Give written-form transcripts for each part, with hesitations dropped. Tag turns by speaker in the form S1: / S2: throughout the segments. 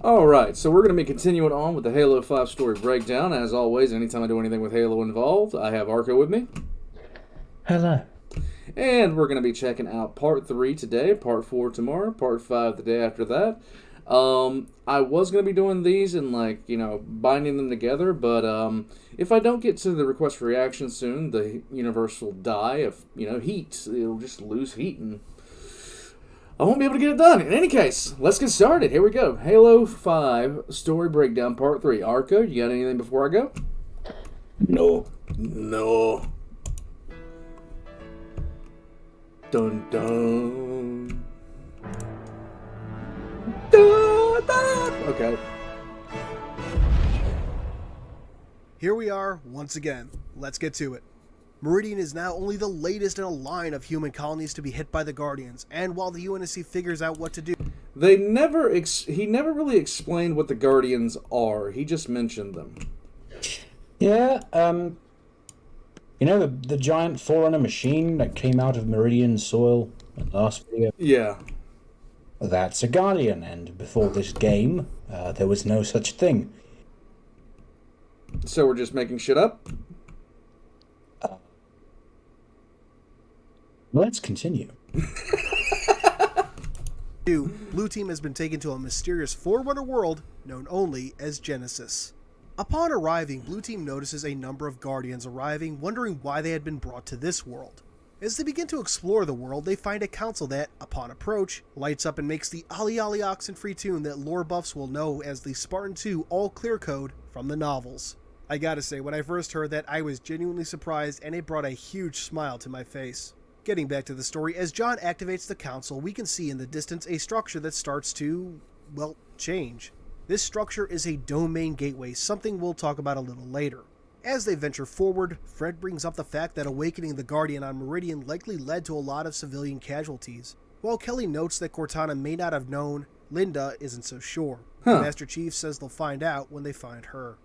S1: Alright, so we're going to be continuing on with the Halo 5 story breakdown. As always, anytime I do anything with Halo involved, I have Arco with me.
S2: Hello.
S1: And we're going to be checking out part 3 today, part 4 tomorrow, part 5 the day after that. I was going to be doing these and, binding them together, but if I don't get to the request for reaction soon, the universe will die of, heat. It'll just lose heat and I won't be able to get it done. In any case, let's get started. Here we go. Halo 5 Story Breakdown Part 3. Arco, you got anything before I go?
S2: No.
S1: No. Dun dun. Dun dun. Okay.
S3: Here we are, once again. Let's get to it. Meridian is now only the latest in a line of human colonies to be hit by the Guardians, and while the UNSC figures out what to do...
S1: He never really explained what the Guardians are. He just mentioned them.
S2: Yeah, the giant Forerunner machine that came out of Meridian soil in the last video?
S1: Yeah.
S2: That's a Guardian, and before this game, there was no such thing.
S1: So we're just making shit up?
S2: Let's continue.
S3: Blue Team has been taken to a mysterious Forerunner world known only as Genesis. Upon arriving, Blue Team notices a number of Guardians arriving, wondering why they had been brought to this world. As they begin to explore the world, they find a council that, upon approach, lights up and makes the Ali Ali Oxenfree tune that lore buffs will know as the Spartan 2 all-clear code from the novels. I gotta say, when I first heard that, I was genuinely surprised and it brought a huge smile to my face. Getting back to the story, as John activates the council, we can see in the distance a structure that starts to, well, change. This structure is a domain gateway, something we'll talk about a little later. As they venture forward, Fred brings up the fact that awakening the Guardian on Meridian likely led to a lot of civilian casualties. While Kelly notes that Cortana may not have known, Linda isn't so sure. The Master Chief says they'll find out when they find her.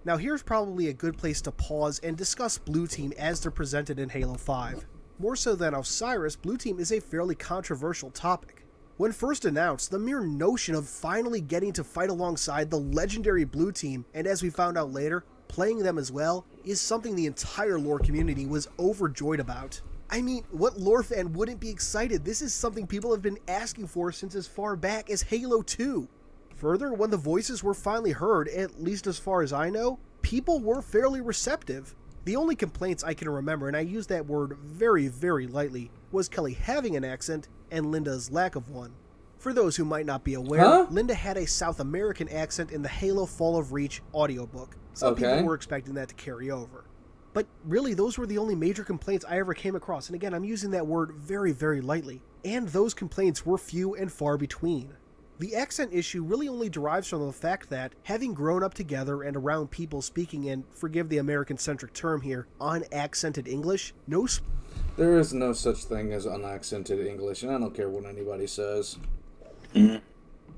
S3: Now here's probably a good place to pause and discuss Blue Team as they're presented in Halo 5. More so than Osiris, Blue Team is a fairly controversial topic. When first announced, the mere notion of finally getting to fight alongside the legendary Blue Team, and as we found out later, playing them as well, is something the entire lore community was overjoyed about. I mean, what lore fan wouldn't be excited? This is something people have been asking for since as far back as Halo 2. Further, when the voices were finally heard, at least as far as I know, people were fairly receptive. The only complaints I can remember, and I use that word very, very lightly, was Kelly having an accent and Linda's lack of one. For those who might not be aware, Linda had a South American accent in the Halo Fall of Reach audiobook. Some people were expecting that to carry over. But really, those were the only major complaints I ever came across, and again, I'm using that word very, very lightly. And those complaints were few and far between. The accent issue really only derives from the fact that, having grown up together and around people speaking in, forgive the American-centric term here, unaccented English,
S1: There is no such thing as unaccented English, and I don't care what anybody says.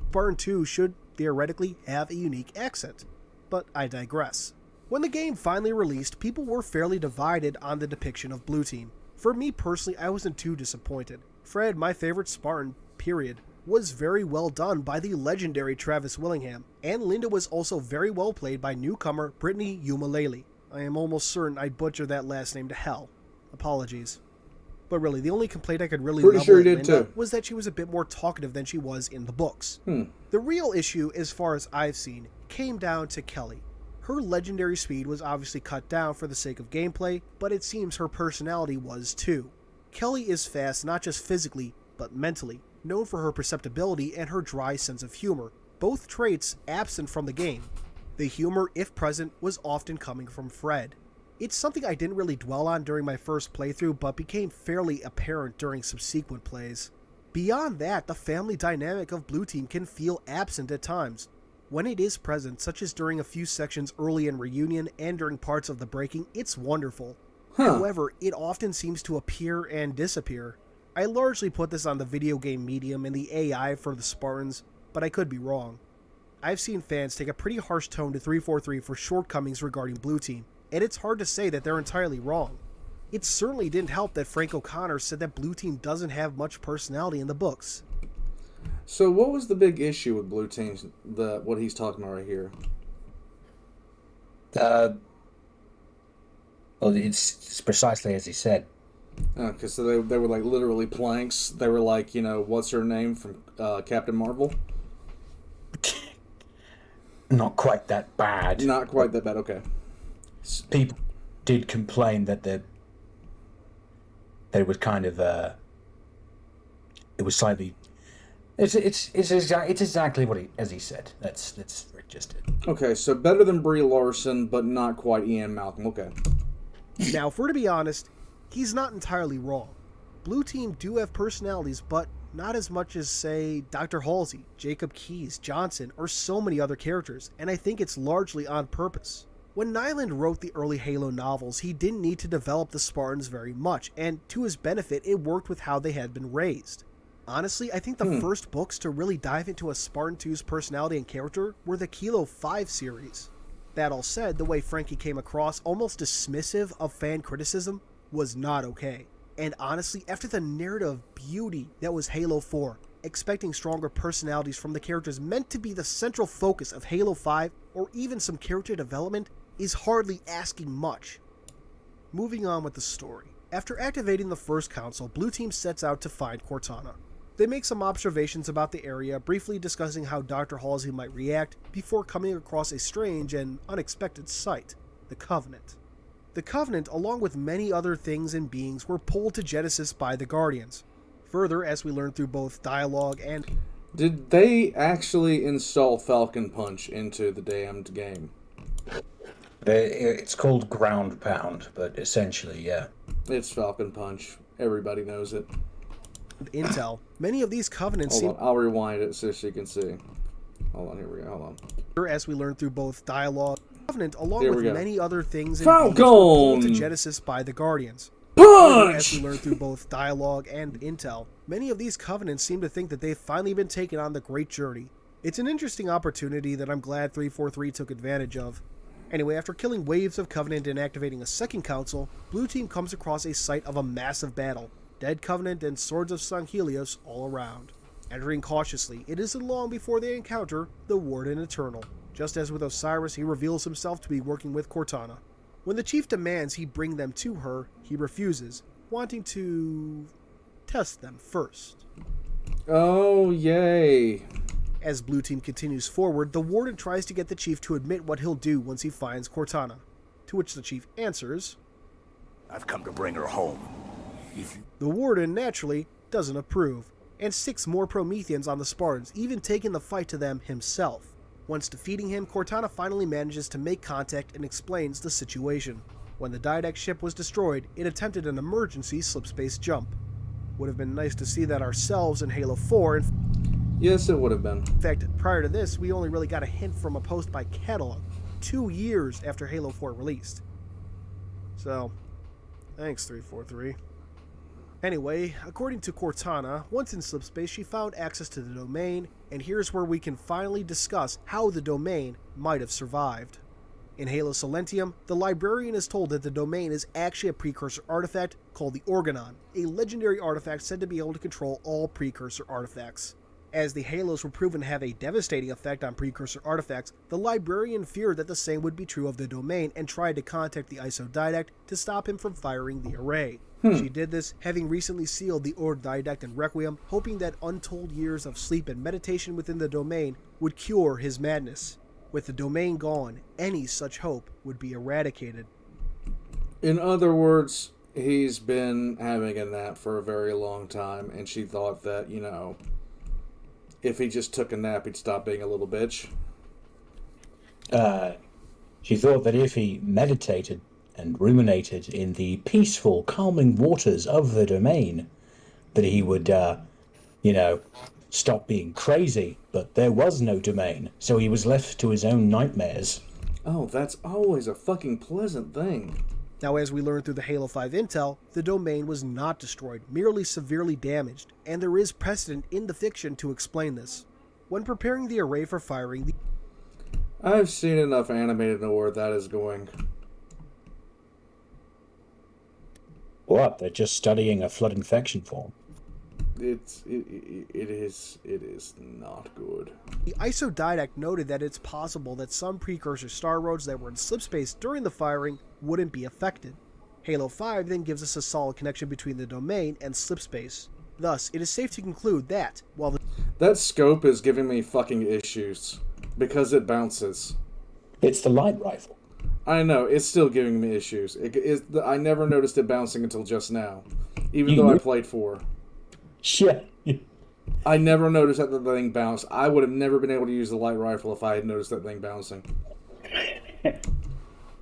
S3: Spartan 2 should theoretically have a unique accent. But I digress. When the game finally released, people were fairly divided on the depiction of Blue Team. For me personally, I wasn't too disappointed. Fred, my favorite Spartan, period, was very well done by the legendary Travis Willingham, and Linda was also very well played by newcomer Brittany Umalele. I am almost certain I butchered that last name to hell. Apologies. But really, the only complaint I could really level at Linda was that she was a bit more talkative than she was in the books. The real issue, as far as I've seen, came down to Kelly. Her legendary speed was obviously cut down for the sake of gameplay, but it seems her personality was too. Kelly is fast not just physically, but mentally, known for her perceptibility and her dry sense of humor, both traits absent from the game. The humor, if present, was often coming from Fred. It's something I didn't really dwell on during my first playthrough, but became fairly apparent during subsequent plays. Beyond that, the family dynamic of Blue Team can feel absent at times. When it is present, such as during a few sections early in Reunion and during parts of the Breaking, it's wonderful. However, it often seems to appear and disappear. I largely put this on the video game medium and the AI for the Spartans, but I could be wrong. I've seen fans take a pretty harsh tone to 343 for shortcomings regarding Blue Team, and it's hard to say that they're entirely wrong. It certainly didn't help that Frank O'Connor said that Blue Team doesn't have much personality in the books.
S1: So what was the big issue with Blue Team's, what he's talking about right here?
S2: Well, it's precisely as he said.
S1: Okay, so they were like literally planks. They were like, what's her name from Captain Marvel?
S2: Not quite that bad.
S1: Not quite that bad, okay.
S2: People did complain that they were kind of it was slightly. It's exactly what as he said. That's just it.
S1: Okay, so better than Brie Larson, but not quite Ian Malcolm. Okay.
S3: Now, if we're to be honest, he's not entirely wrong. Blue Team do have personalities, but not as much as, say, Dr. Halsey, Jacob Keyes, Johnson, or so many other characters, and I think it's largely on purpose. When Nyland wrote the early Halo novels, he didn't need to develop the Spartans very much, and to his benefit, it worked with how they had been raised. Honestly, I think the first books to really dive into a Spartan 2's personality and character were the Kilo 5 series. That all said, the way Frankie came across, almost dismissive of fan criticism, was not okay. And honestly, after the narrative beauty that was Halo 4, expecting stronger personalities from the characters meant to be the central focus of Halo 5, or even some character development, is hardly asking much. Moving on with the story. After activating the first console, Blue Team sets out to find Cortana. They make some observations about the area, briefly discussing how Dr. Halsey might react, before coming across a strange and unexpected sight, the Covenant. The Covenant, along with many other things and beings, were pulled to Genesis by the Guardians. Further, as we learn through both dialogue and...
S1: Did they actually install Falcon Punch into the damned game?
S2: It's called Ground Pound, but essentially, yeah.
S1: It's Falcon Punch. Everybody knows it.
S3: Intel, many of these Covenants
S1: Hold on, I'll rewind it so you can see. Hold on, here we go, hold on.
S3: As we learn through both dialogue and Covenant, along with many other things and beings, were pulled to Genesis by the Guardians.
S1: Punch!
S3: As we learn through both dialogue and intel, many of these Covenants seem to think that they've finally been taken on the Great Journey. It's an interesting opportunity that I'm glad 343 took advantage of. Anyway, after killing waves of Covenant and activating a second console, Blue Team comes across a site of a massive battle. Dead Covenant and Swords of Sun Helios all around. Entering cautiously, it isn't long before they encounter the Warden Eternal. Just as with Osiris, he reveals himself to be working with Cortana. When the Chief demands he bring them to her, he refuses, wanting to test them first.
S1: Oh, yay.
S3: As Blue Team continues forward, the Warden tries to get the Chief to admit what he'll do once he finds Cortana. To which the Chief answers,
S4: "I've come to bring her home."
S3: The Warden, naturally, doesn't approve, and 6 more Prometheans on the Spartans, even taking the fight to them himself. Once defeating him, Cortana finally manages to make contact and explains the situation. When the Didact ship was destroyed, it attempted an emergency slipspace jump. Would have been nice to see that ourselves in Halo 4.
S1: Yes, it would have been.
S3: In fact, prior to this, we only really got a hint from a post by Catalog, 2 years after Halo 4 released. So, thanks 343. Anyway, according to Cortana, once in slipspace she found access to the domain, and here's where we can finally discuss how the domain might have survived. In Halo Silentium, the Librarian is told that the domain is actually a precursor artifact called the Organon, a legendary artifact said to be able to control all precursor artifacts. As the Halos were proven to have a devastating effect on precursor artifacts, the Librarian feared that the same would be true of the domain and tried to contact the ISO Didact to stop him from firing the array. She did this, having recently sealed the Ord Didact in Requiem, hoping that untold years of sleep and meditation within the domain would cure his madness. With the domain gone, any such hope would be eradicated.
S1: In other words, he's been having a nap for a very long time, and she thought that, if he just took a nap, he'd stop being a little bitch.
S2: She thought that if he meditated and ruminated in the peaceful, calming waters of the domain, that he would, stop being crazy. But there was no domain, so he was left to his own nightmares.
S1: Oh, that's always a fucking pleasant thing.
S3: Now, as we learn through the Halo 5 intel, the domain was not destroyed, merely severely damaged, and there is precedent in the fiction to explain this. When preparing the array for firing,
S1: I've seen enough anime to know where that is going.
S2: What? They're just studying a flood infection form.
S1: it is not good.
S3: The isodidact noted that it's possible that some precursor star roads that were in slipspace during the firing wouldn't be affected. Halo 5 then gives us a solid connection between the domain and slipspace. Thus, it is safe to conclude that, while
S1: That scope is giving me fucking issues because it bounces.
S2: It's the light rifle.
S1: I know, it's still giving me issues. I never noticed it bouncing until just now, even though I played 4.
S2: Yeah.
S1: I never noticed that the thing bounced. I would have never been able to use the light rifle if I had noticed that thing bouncing.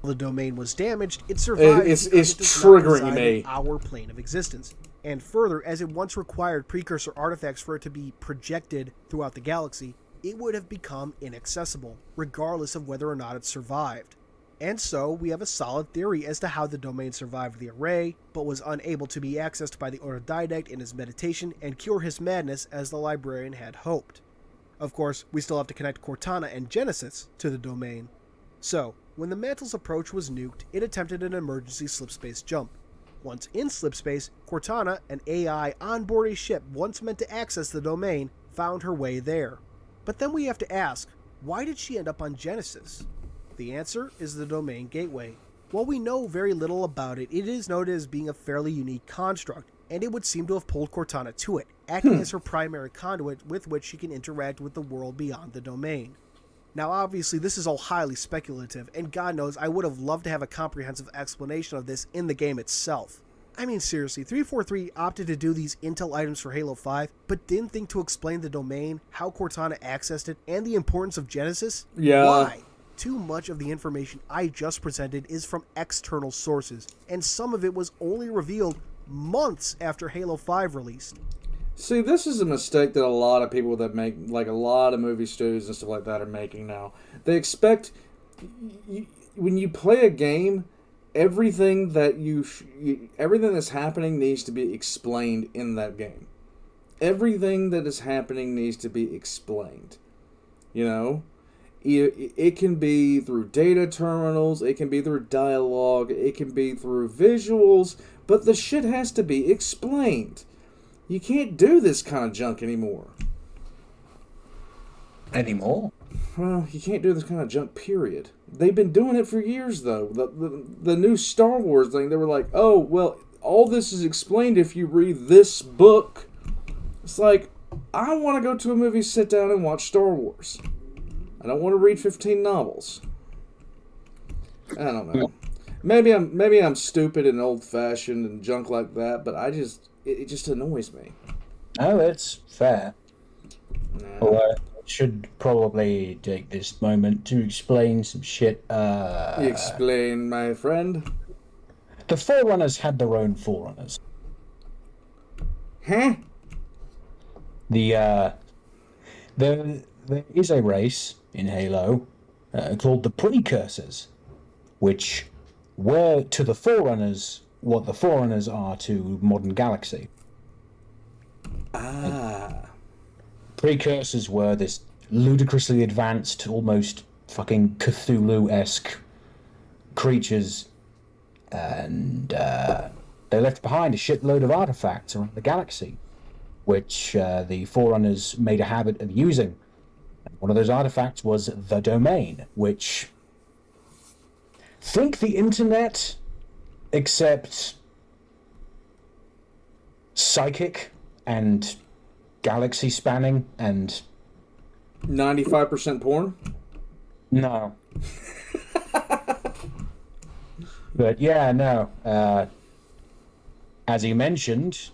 S3: the domain was damaged, it survived
S1: It's
S3: because it does
S1: triggering
S3: not reside
S1: me.
S3: in our plane of existence. And further, as it once required precursor artifacts for it to be projected throughout the galaxy, it would have become inaccessible, regardless of whether or not it survived. And so, we have a solid theory as to how the domain survived the array, but was unable to be accessed by the autodidact in his meditation and cure his madness as the librarian had hoped. Of course, we still have to connect Cortana and Genesis to the domain. So, when the Mantle's approach was nuked, it attempted an emergency slipspace jump. Once in slipspace, Cortana, an AI on board a ship once meant to access the domain, found her way there. But then we have to ask, why did she end up on Genesis? The answer is the domain gateway. While we know very little about it, it is noted as being a fairly unique construct, and it would seem to have pulled Cortana to it, acting as her primary conduit with which she can interact with the world beyond the domain. Now obviously this is all highly speculative, and God knows I would have loved to have a comprehensive explanation of this in the game itself. I mean seriously, 343 opted to do these intel items for Halo 5, but didn't think to explain the domain, how Cortana accessed it, and the importance of Genesis?
S1: Yeah.
S3: Why? Too much of the information I just presented is from external sources, and some of it was only revealed months after Halo 5 released.
S1: See, this is a mistake that a lot of people that make, like a lot of movie studios and stuff like that are making now. They expect, when you play a game, everything that everything that's happening needs to be explained in that game. Everything that is happening needs to be explained. You know? It can be through data terminals, it can be through dialogue, it can be through visuals, but the shit has to be explained. You can't do this kind of junk anymore.
S2: Anymore?
S1: Well, you can't do this kind of junk, period. They've been doing it for years, though. The new Star Wars thing, they were like, oh, well, all this is explained if you read this book. It's like, I want to go to a movie, sit down, and watch Star Wars. I don't want to read 15 novels. I don't know. Maybe I'm stupid and old-fashioned and junk like that, but it just annoys me.
S2: Oh, it's fair.
S1: Nah.
S2: Although I should probably take this moment to explain some shit.
S1: Explain, my friend.
S2: The Forerunners had their own Forerunners.
S1: Huh?
S2: There is a race in Halo called the Precursors, which were to the Forerunners what the Forerunners are to modern Galaxy. Precursors were this ludicrously advanced, almost fucking Cthulhu-esque creatures, and they left behind a shitload of artifacts around the galaxy, which the Forerunners made a habit of using. And one of those artifacts was the Domain, which... Think the internet, except psychic and galaxy spanning and
S1: 95% porn?
S2: no. But yeah, no. As he mentioned,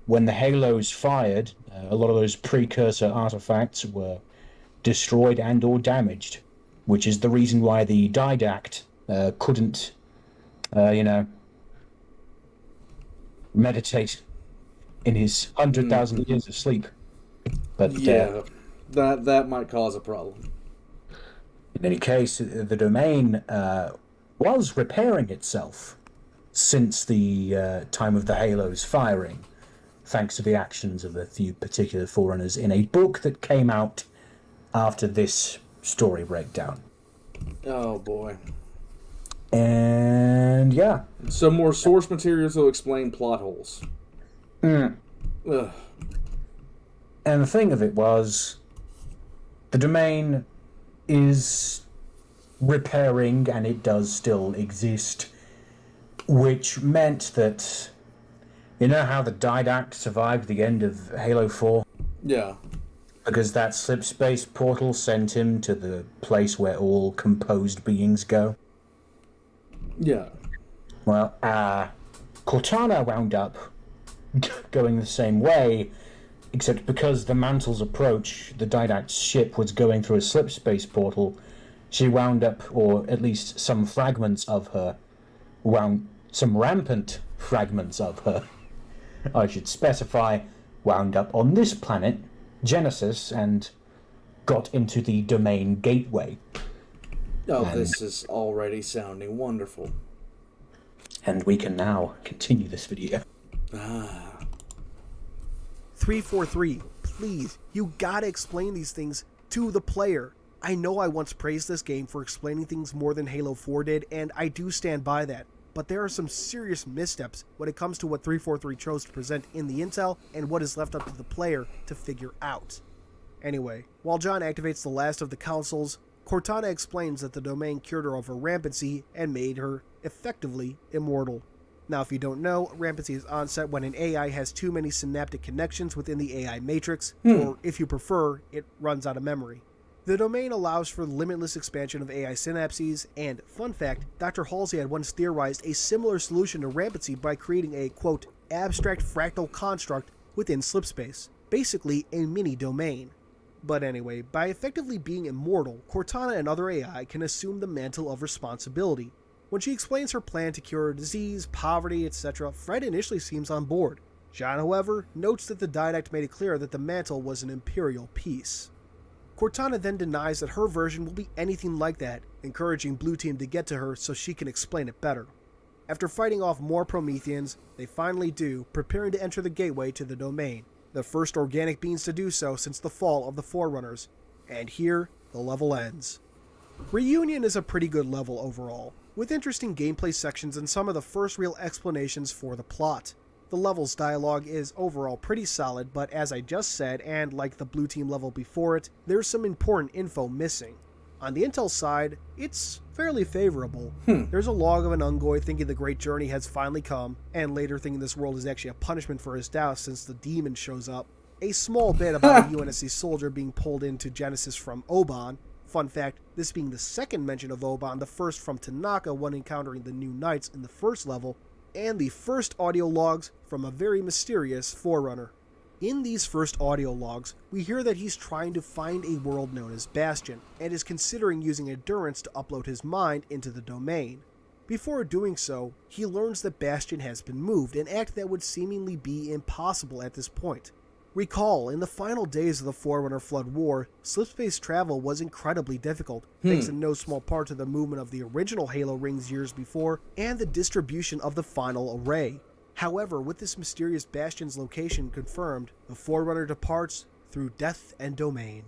S2: when the Halos fired, a lot of those precursor artifacts were destroyed and or damaged, which is the reason why the Didact couldn't, meditate in his 100,000 years of sleep. But
S1: Yeah, that might cause a problem.
S2: in any case, the Domain was repairing itself since the time of the Halos firing, thanks to the actions of a few particular Forerunners in a book that came out after this story breakdown.
S1: Oh boy.
S2: And yeah.
S1: Some more source materials will explain plot holes. Ugh.
S2: And the thing of it was, the domain is repairing, and it does still exist, which meant that, you know how the Didact survived the end of Halo 4?
S1: Yeah.
S2: Because that slipspace portal sent him to the place where all composed beings go?
S1: Yeah.
S2: Well, Cortana wound up going the same way, except because the Mantle's approach, the Didact's ship, was going through a slipspace portal, she wound up, or at least some fragments of her, some rampant fragments of her, I should specify, wound up on this planet, Genesis, and got into the domain gateway.
S1: Oh, this is already sounding wonderful.
S2: And we can now continue this video.
S3: 343, please, you gotta explain these things to the player. I know I once praised this game for explaining things more than Halo 4 did, and I do stand by that. But there are some serious missteps when it comes to what 343 chose to present in the intel and what is left up to the player to figure out. Anyway, while John activates the last of the councils, Cortana explains that the domain cured her of her rampancy and made her, effectively, immortal. Now, if you don't know, rampancy is onset when an AI has too many synaptic connections within the AI matrix, or if you prefer, it runs out of memory. The domain allows for limitless expansion of AI synapses, and, fun fact, Dr. Halsey had once theorized a similar solution to rampancy by creating a, quote, abstract fractal construct within slipspace, basically a mini-domain. But anyway, by effectively being immortal, Cortana and other AI can assume the mantle of responsibility. When she explains her plan to cure disease, poverty, etc., Fred initially seems on board. John, however, notes that the Didact made it clear that the mantle was an imperial piece. Cortana then denies that her version will be anything like that, encouraging Blue Team to get to her so she can explain it better. After fighting off more Prometheans, they finally do, preparing to enter the gateway to the domain, the first organic beings to do so since the fall of the Forerunners. And here, the level ends. Reunion is a pretty good level overall, with interesting gameplay sections and some of the first real explanations for the plot. The level's dialogue is overall pretty solid, but as I just said, and like the Blue Team level before it, there's some important info missing. On the intel side, it's fairly favorable. There's a log of an Ungoy thinking the Great Journey has finally come, and later thinking this world is actually a punishment for his doubts since the demon shows up. A small bit about a UNSC soldier being pulled into Genesis from Oban. Fun fact, this being the second mention of Oban, the first from Tanaka when encountering the new Knights in the first level, and the first audio logs from a very mysterious Forerunner. In these first audio logs, we hear that he's trying to find a world known as Bastion, and is considering using Endurance to upload his mind into the domain. Before doing so, he learns that Bastion has been moved, an act that would seemingly be impossible at this point. Recall, in the final days of the Forerunner Flood War, slipspace travel was incredibly difficult, thanks in no small part to the movement of the original Halo rings years before, and the distribution of the final array. However, with this mysterious Bastion's location confirmed, the Forerunner departs through death and domain.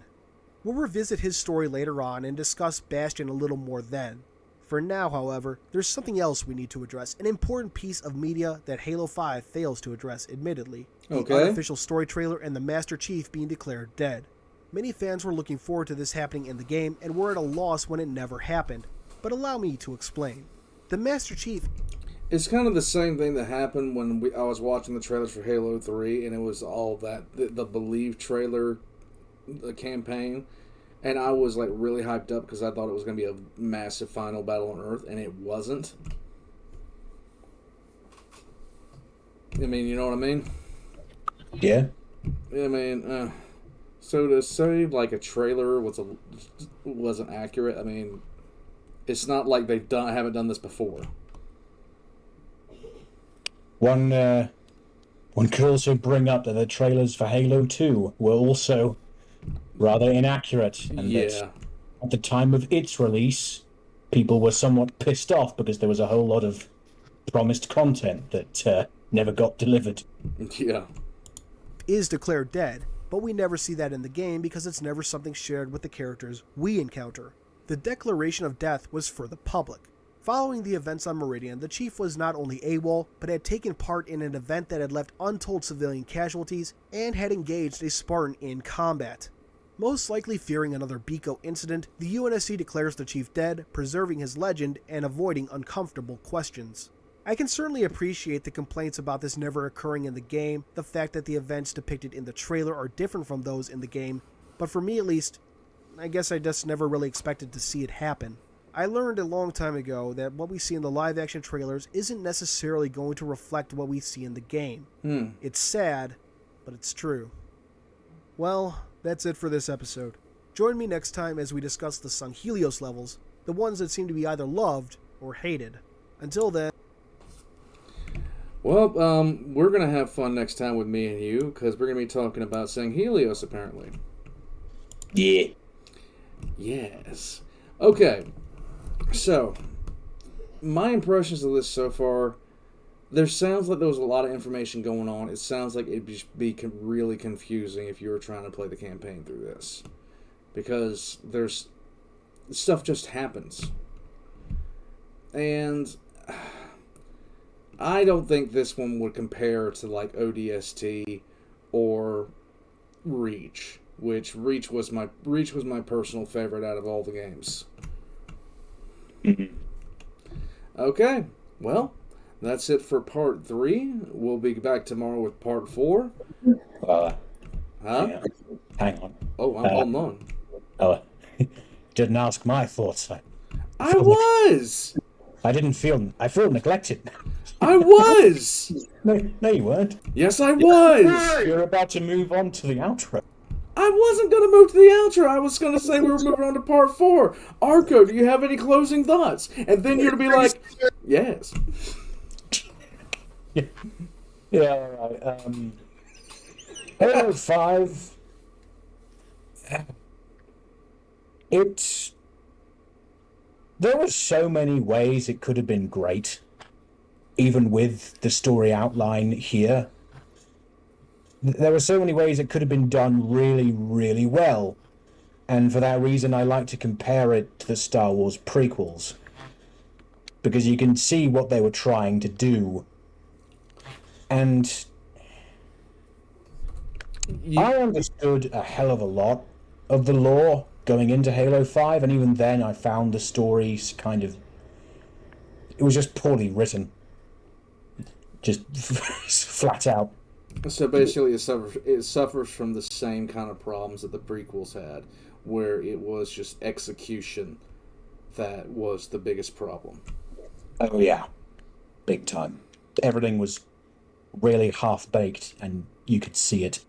S3: We'll revisit his story later on and discuss Bastion a little more then. For now, however, there's something else we need to address, an important piece of media that Halo 5 fails to address, admittedly. The unofficial story trailer and the Master Chief being declared dead. Many fans were looking forward to this happening in the game and were at a loss when it never happened, but allow me to explain. The Master Chief...
S1: It's kind of the same thing that happened when I was watching the trailers for Halo 3, and it was all that, the Believe trailer, the campaign, and I was like really hyped up because I thought it was going to be a massive final battle on Earth, and it wasn't. I mean, you know what I mean?
S2: Yeah.
S1: I mean, so to say like a trailer wasn't accurate, I mean, it's not like haven't done this before.
S2: One could also bring up that the trailers for Halo 2 were also rather inaccurate, and that at the time of its release, people were somewhat pissed off because there was a whole lot of promised content that never got delivered.
S1: Yeah.
S3: Is declared dead, but we never see that in the game because it's never something shared with the characters we encounter. The declaration of death was for the public. Following the events on Meridian, the Chief was not only AWOL, but had taken part in an event that had left untold civilian casualties and had engaged a Spartan in combat. Most likely fearing another Biko incident, the UNSC declares the Chief dead, preserving his legend and avoiding uncomfortable questions. I can certainly appreciate the complaints about this never occurring in the game, the fact that the events depicted in the trailer are different from those in the game, but for me at least, I guess I just never really expected to see it happen. I learned a long time ago that what we see in the live-action trailers isn't necessarily going to reflect what we see in the game. It's sad, but it's true. Well, that's it for this episode. Join me next time as we discuss the sung Helios levels, the ones that seem to be either loved or hated. Until then...
S1: Well, we're going to have fun next time with me and you, because we're going to be talking about Sang Helios, apparently.
S2: Yeah.
S1: Yes. Okay. So, my impressions of this so far, there sounds like there was a lot of information going on. It sounds like it'd be really confusing if you were trying to play the campaign through this. Because stuff just happens. And I don't think this one would compare to like ODST or Reach, which Reach was my personal favorite out of all the games. Okay, well, that's it for part 3. We'll be back tomorrow with part 4.
S2: Huh? Hang on.
S1: Oh, I'm holding on.
S2: Oh, didn't ask my thoughts.
S1: I was!
S2: I feel neglected.
S1: I was!
S2: No, you weren't.
S1: Yes, I was!
S2: You're about to move on to the outro.
S1: I wasn't going to move to the outro. I was going to say we were moving on to part 4. Arco, do you have any closing thoughts? And then you're to be like, yes.
S2: Yeah, alright. Halo 5. There were so many ways it could have been great, even with the story outline here. There were so many ways it could have been done really, really well. And for that reason, I like to compare it to the Star Wars prequels. Because you can see what they were trying to do. And I understood a hell of a lot of the lore going into Halo 5, and even then I found the stories it was just poorly written. Just flat out.
S1: So basically it suffers from the same kind of problems that the prequels had, where it was just execution that was the biggest problem.
S2: Oh yeah, big time. Everything was really half-baked, and you could see it.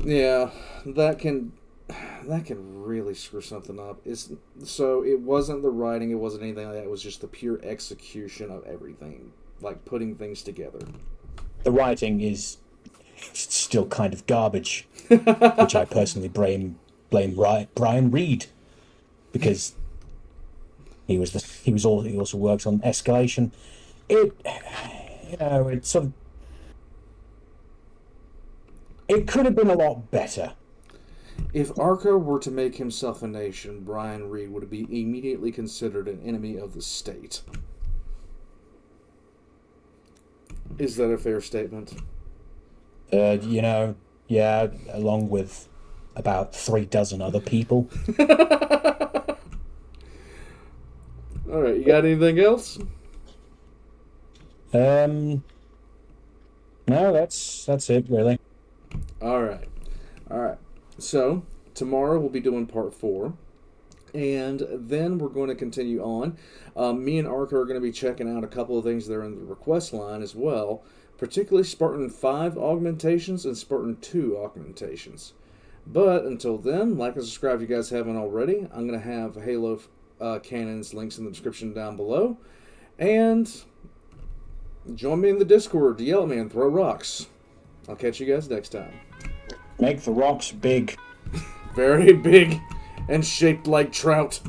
S1: Yeah, that can really screw something up. So it wasn't the writing, it wasn't anything like that, it was just the pure execution of everything. Like putting things together.
S2: The writing is still kind of garbage, which I personally blame Brian Reed, because he also works on Escalation. It could have been a lot better.
S1: If Arco were to make himself a nation, Brian Reed would be immediately considered an enemy of the state. Is that a fair statement?
S2: Yeah, along with about 3 dozen other people.
S1: Alright, you got anything else?
S2: No, that's it, really.
S1: Alright. So, tomorrow we'll be doing part 4. And then we're going to continue on. Me and Arco are going to be checking out a couple of things that are in the request line as well, particularly Spartan 5 augmentations and Spartan 2 augmentations. But until then, like and subscribe if you guys haven't already. I'm going to have Halo Canon's links in the description down below. And join me in the Discord to yell at me and throw rocks. I'll catch you guys next time.
S2: Make the rocks big.
S1: Very big and shaped like trout.